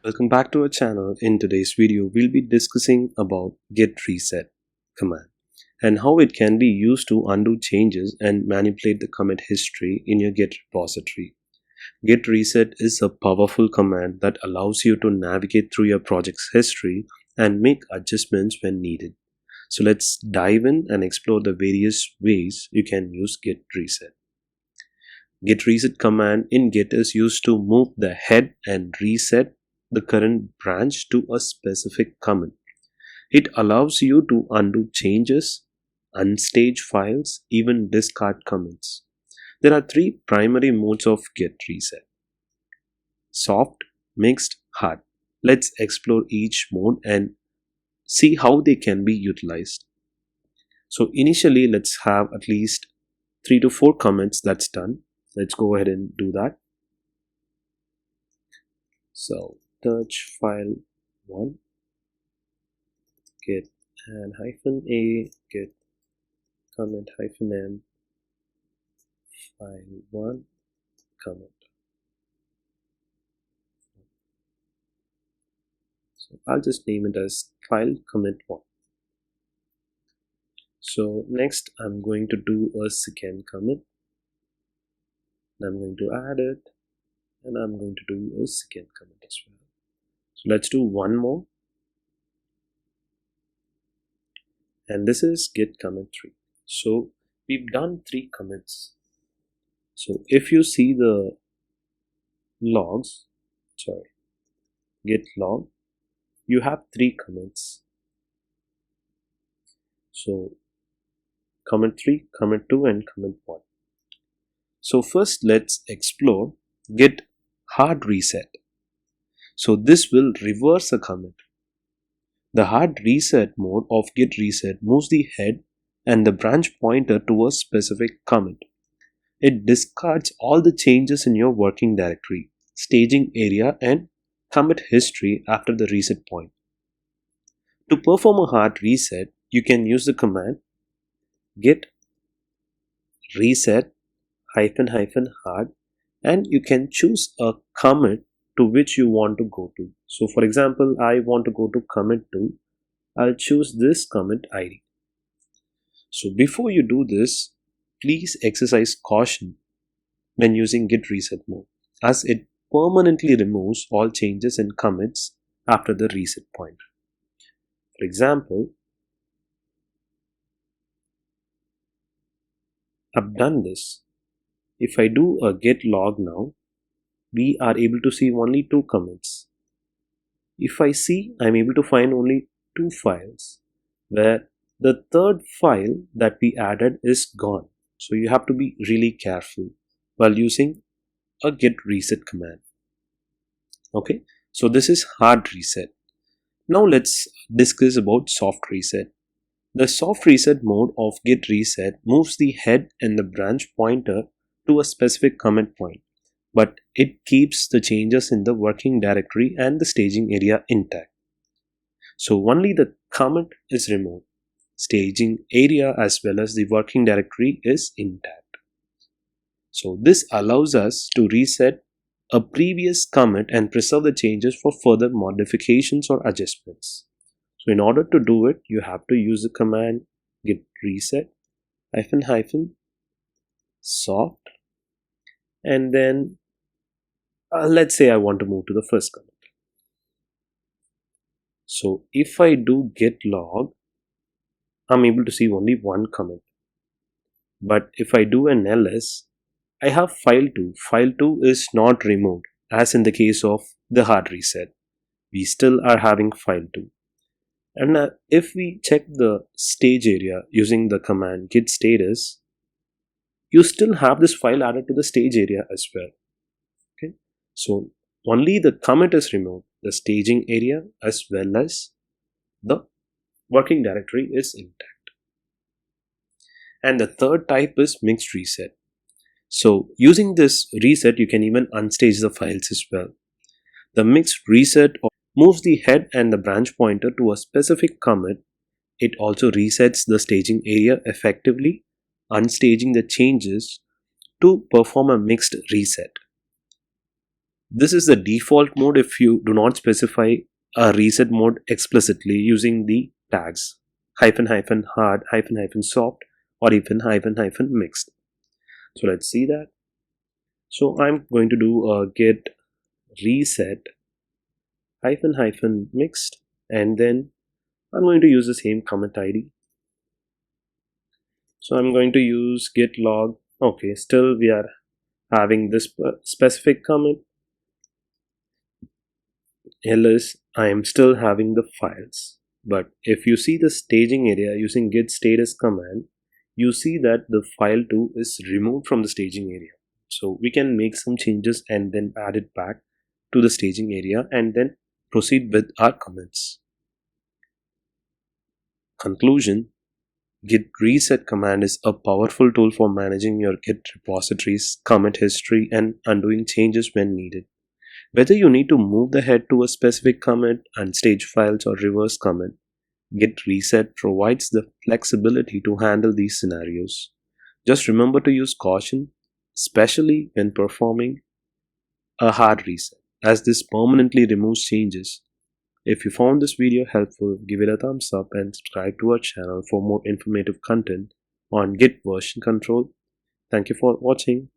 Welcome back to our channel. In today's video, we'll be discussing about Git Reset command and how it can be used to undo changes and manipulate the commit history in your Git repository. Git Reset is a powerful command that allows you to navigate through your project's history and make adjustments when needed. So let's dive in and explore the various ways you can use Git Reset. Git Reset command in Git is used to move the head and reset the current branch to a specific commit. It allows you to undo changes, unstage files, even discard commits. There are three primary modes of Git Reset: soft, mixed, hard. Let's explore each mode and see how they can be utilized. So initially, let's have at least 3 to 4 commits. That's done. Let's go ahead and do that. So touch file 1, git and -a, git commit -m, file 1, commit. So I'll just name it as file commit 1. So next I'm going to do a second commit. I'm going to add it and I'm going to do a second commit as well. So let's do one more, and this is git commit 3. So we've done 3 commits. So if you see the logs, git log, you have 3 commits. So commit 3, commit 2 and commit 1. So first let's explore git hard reset. So this will reverse a commit. The hard reset mode of git reset moves the head and the branch pointer to a specific commit. It discards all the changes in your working directory, staging area and commit history after the reset point. To perform a hard reset, you can use the command git reset --hard, and you can choose a commit to which you want to go to. So for example, I want to go to commit 2. I'll choose this commit ID. So before you do this, please exercise caution when using git reset mode, as it permanently removes all changes and commits after the reset point. For example, I've done this. If I do a git log now, we are able to see only 2 commits. If I see, I'm able to find only 2 files, where the third file that we added is gone. So you have to be really careful while using a git reset command. Okay, so this is hard reset. Now let's discuss about soft reset. The soft reset mode of git reset moves the head and the branch pointer to a specific commit point, but it keeps the changes in the working directory and the staging area intact. So only the commit is removed. Staging area as well as the working directory is intact. So this allows us to reset a previous commit and preserve the changes for further modifications or adjustments. So in order to do it, you have to use the command git reset -soft, and then let's say I want to move to the first commit. So if I do git log, I'm able to see only 1 commit. But if I do an ls, I have file 2. File 2 is not removed, as in the case of the hard reset. We still are having file 2. And if we check the stage area using the command git status, you still have this file added to the stage area as well. Okay, so only the commit is removed, the staging area as well as the working directory is intact. And the third type is mixed reset. So using this reset, you can even unstage the files as well. The mixed reset moves the head and the branch pointer to a specific commit. It also resets the staging area effectively, unstaging the changes to perform a mixed reset. This is the default mode if you do not specify a reset mode explicitly using the tags hyphen hyphen hard hyphen hyphen soft or even hyphen hyphen mixed. So let's see that. So I'm going to do a git reset hyphen hyphen mixed, and then I'm going to use the same commit ID. So I'm going to use git log. Okay, still we are having this specific commit. Else I am still having the files. But if you see the staging area using git status command, you see that the file 2 is removed from the staging area. So we can make some changes and then add it back to the staging area and then proceed with our commits. Conclusion: Git Reset command is a powerful tool for managing your Git repositories, commit history, and undoing changes when needed. Whether you need to move the head to a specific commit, unstage files, or reverse commit, Git Reset provides the flexibility to handle these scenarios. Just remember to use caution, especially when performing a hard reset, as this permanently removes changes. If you found this video helpful, give it a thumbs up and subscribe to our channel for more informative content on Git version control. Thank you for watching.